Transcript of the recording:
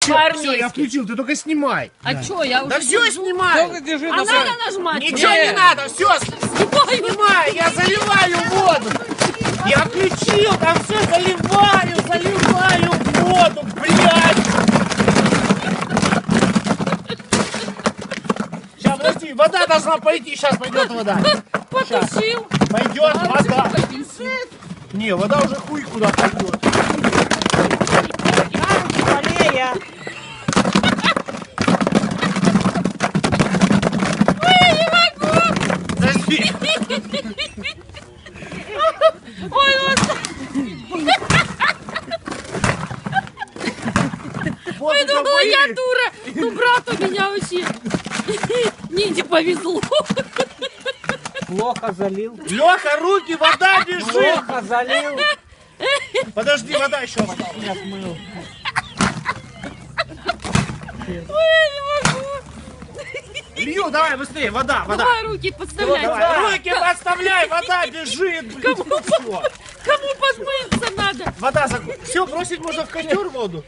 Все, я включил, ты только снимай. А чё, я уже Да все держу. снимай. Держи А на надо нажимать? Ничего не надо, все, снимай, я заливаю воду. Я включил, там все заливаю воду, блядь. Сейчас, подожди, вода должна пойти, сейчас пойдет вода. Потушил. Пойдет вода. Бензин. Не, вода уже хуй куда пойдет. Скорее. Подожди. Ой, Вот ой, это думала, я вы. дура. Ну, брат у меня вообще. Нине повезло. Плохо залил. Леха, руки, вода бежит. Плохо залил. Подожди, вода еще осталась. Я смыл. Ой, я не могу. Лью, давай быстрее, вода. Давай руки подставляй. Давай, руки подставляй, вода бежит. Кому Всё. подмыться надо? Вода, все, бросить можно в костер воду.